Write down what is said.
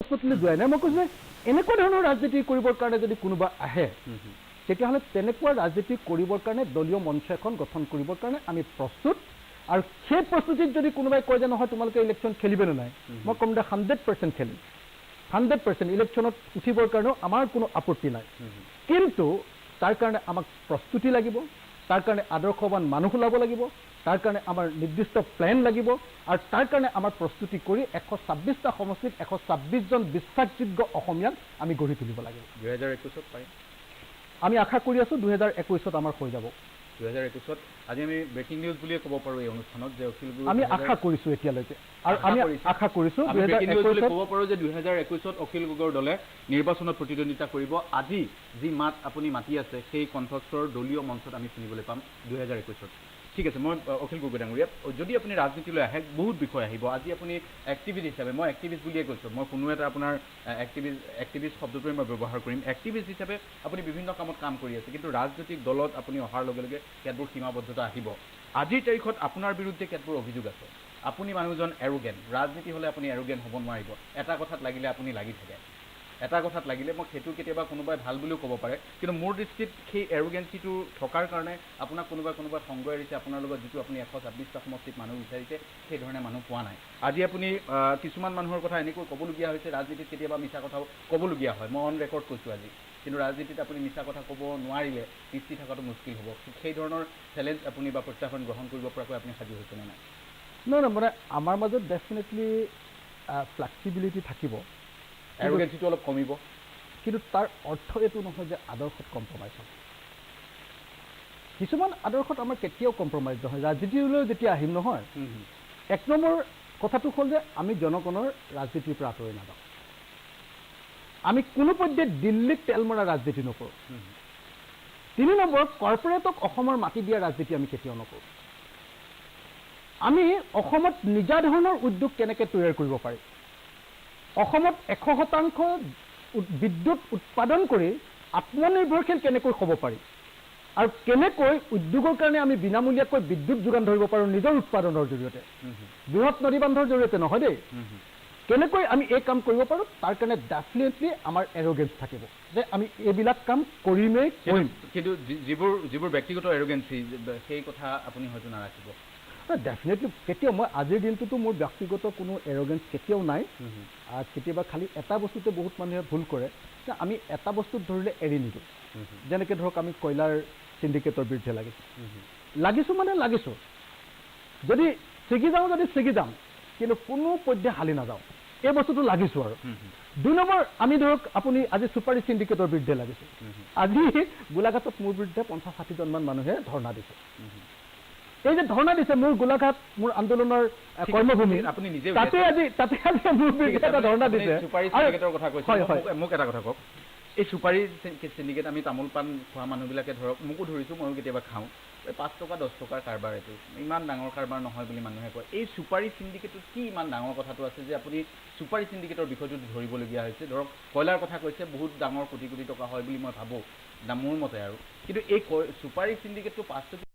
প্ৰশ্নটো যোৱাই নাই মই কৈছোঁ এনেকুৱা ধৰণৰ ৰাজনীতি কৰিবৰ কাৰণে যদি কোনোবা আহে তেতিয়াহ'লে তেনেকুৱা ৰাজনীতি কৰিবৰ কাৰণে দলীয় মঞ্চ এখন গঠন কৰিবৰ কাৰণে আমি প্ৰস্তুত আৰু সেই প্ৰস্তুতিত যদি কোনোবাই কয় যে নহয় তোমালোকে ইলেকশ্যন খেলিবনে নাই মই ক'ম যে 100% খেলিম 100% ইলেকশ্যনত উঠিবৰ কাৰণেও আমাৰ কোনো আপত্তি নাই কিন্তু তাৰ কাৰণে আমাক প্ৰস্তুতি লাগিব তাৰ কাৰণে আদৰ্শৱান মানুহ ওলাব লাগিব তাৰ কাৰণে আমাৰ নিৰ্দিষ্ট প্লেন লাগিব আৰু তাৰ কাৰণে আমাৰ প্ৰস্তুতি কৰি 126টা সমষ্টিত 126 জন বিশ্বাসযোগ্য অসমীয়াক আমি গঢ়ি তুলিব লাগিব 2021ত পাই আমি আশা কৰি আছো 2021ত আমাৰ হৈ যাব 2021ত আজি আমি ব্ৰেকিং নিউজ বুলিয়ে ক'ব পাৰো এই অনুষ্ঠানত যে অখিল গুৰু আমি আশা কৰিছো এতিয়ালৈকে আৰু আমি আশা কৰিছো 2021ত ক'ব পাৰো যে 2021ত অখিল গগৈৰ দলে নিৰ্বাচনত প্ৰতিদ্বন্দ্বিতা কৰিব আজি যি মাত আপুনি মাতি আছে সেই কণ্ঠস্বৰ দলীয় মঞ্চত আমি শুনিবলৈ পাম 2021ত ঠিক আছে মই অখিল গগৈ ডাঙৰীয়া যদি আপুনি ৰাজনীতিলৈ আহে বহুত বিষয় আহিব আজি আপুনি এক্টিভিষ্ট হিচাপে মই এক্টিভিষ্ট বুলিয়ে কৈছোঁ মই কোনো এটা আপোনাৰ এক্টিভিষ্ট শব্দটোৱে মই ব্যৱহাৰ কৰিম এক্টিভিষ্ট হিচাপে আপুনি বিভিন্ন কামত কাম কৰি আছে কিন্তু ৰাজনৈতিক দলত আপুনি অহাৰ লগে লগে কেতবোৰ সীমাবদ্ধতা আহিব আজিৰ তাৰিখত আপোনাৰ বিৰুদ্ধে কেতবোৰ অভিযোগ আছে আপুনি মানুহজন এৰোগেণ্ট ৰাজনীতি হ'লে আপুনি এৰোগেণ্ট হ'ব নোৱাৰিব এটা কথাত লাগিলে আপুনি লাগি থাকে এটা কথাত লাগিলে মই সেইটো কেতিয়াবা কোনোবাই ভাল বুলিও ক'ব পাৰে কিন্তু মোৰ দৃষ্টিত সেই এৰোগেঞ্চিটো থকাৰ কাৰণে আপোনাক কোনোবাই সংগ এৰিছে আপোনাৰ লগত যিটো আপুনি 126টা সমষ্টিত মানুহ বিচাৰিছে সেই ধৰণে মানুহ পোৱা নাই আজি আপুনি কিছুমান মানুহৰ কথা এনেকৈ ক'বলগীয়া হৈছে ৰাজনীতিত কেতিয়াবা মিছা কথাও ক'বলগীয়া হয় মই অন ৰেকৰ্ড কৈছোঁ আজি কিন্তু ৰাজনীতিত আপুনি মিছা কথা ক'ব নোৱাৰিলে পিছপি থকাটো মুস্কিল হ'ব সেই ধৰণৰ চেলেঞ্জ আপুনি বা প্ৰত্যাহ্বান গ্ৰহণ কৰিব পৰাকৈ আপুনি সাজু হৈছেনে নাই নহয় মানে আমাৰ মাজত ডেফিনেটলি ফ্লেক্সিবিলিটি থাকিব এৰোগেঞ্চিটো অলপ কমিব কিন্তু তাৰ অৰ্থ এইটো নহয় যে আদৰ্শত কম্প্ৰমাইজ হ'ব কিছুমান আদৰ্শত আমাৰ কেতিয়াও কম্প্ৰমাইজ নহয় ৰাজনীতিলৈ যেতিয়া আহিম নহয় এক নম্বৰ কথাটো হ'ল যে আমি জনগণৰ ৰাজনীতিৰ পৰা আঁতৰি নাযাওঁ আমি কোনো পৰ্যায়ত দিল্লীত তেল মৰা ৰাজনীতি নকৰোঁ 3 নম্বৰ কৰ্পৰেটক অসমৰ মাটি দিয়া ৰাজনীতি আমি কেতিয়াও নকৰোঁ আমি অসমত নিজা ধৰণৰ উদ্যোগ কেনেকৈ তৈয়াৰ কৰিব পাৰি অসমত 100% বিদ্যুৎ উৎপাদন কৰি আত্মনিৰ্ভৰশীল কেনেকৈ হ'ব পাৰি আৰু কেনেকৈ উদ্যোগৰ কাৰণে আমি বিনামূলীয়াকৈ বিদ্যুৎ যোগান ধৰিব পাৰোঁ নিজৰ উৎপাদনৰ জৰিয়তে বৃহৎ নদী বান্ধৰ জৰিয়তে নহয় দেই কেনেকৈ আমি এই কাম কৰিব পাৰোঁ তাৰ কাৰণে ডেফিনেটলি আমাৰ এৰোগেঞ্চ থাকিব যে আমি এইবিলাক কাম কৰিমেই কৰিম কিন্তু যিবোৰ ব্যক্তিগত এৰোগেঞ্চি সেই কথা আপুনি হয়তো নাৰাখিব ডেফিনেটলি কেতিয়াও মই আজিৰ দিনটোতো মোৰ ব্যক্তিগত কোনো এৰোগেঞ্চ কেতিয়াও নাই কেতিয়াবা খালি এটা বস্তুতে বহুত মানুহে ভুল কৰে যে আমি এটা বস্তুত ধৰিলে এৰি নিদিওঁ যেনেকৈ ধৰক আমি কয়লাৰ চিণ্ডিকেটৰ বিৰুদ্ধে লাগিছোঁ মানে লাগিছোঁ যদি ছিগি যাওঁ কিন্তু কোনো পৰ্যায় হালি নাযাওঁ এই বস্তুটো লাগিছোঁ আৰু 2 নম্বৰ আমি ধৰক আপুনি আজি ছুপাৰী চিণ্ডিকেটৰ বিৰুদ্ধে লাগিছোঁ আজি গোলাঘাটত মোৰ বিৰুদ্ধে 50-60 জনমান মানুহে ধৰ্ণা দিছে এই যে ধৰ্ণা দিছে মোৰ গোলাঘাট মোৰ আন্দোলনৰ কৰ্মভূমি আপুনি নিজে তাতে মোৰ বিৰুদ্ধে এটা ধৰ্ণা দিছে ছুপাৰী চিণ্ডিকেটৰ কথা কৈছে মোক এটা কথা কওক এই ছুপাৰী চিণ্ডিকেট আমি তামোল পাণ খোৱা মানুহবিলাকে ধৰক মোকো ধৰিছোঁ ময়ো কেতিয়াবা খাওঁ 5 টকা 10 টকাৰ কাৰবাৰ এইটো ইমান ডাঙৰ কাৰবাৰ নহয় বুলি মানুহে কয় এই ছুপাৰী চিণ্ডিকেটত কি ইমান ডাঙৰ কথাটো আছে যে আপুনি ছুপাৰী চিণ্ডিকেটৰ বিষয়টো ধৰিবলগীয়া হৈছে ধৰক কয়লাৰ কথা কৈছে বহুত ডাঙৰ কোটি কোটি টকা হয় বুলি মই ভাবোঁ মোৰ মতে আৰু কিন্তু এই ছুপাৰী চিণ্ডিকেটটো 5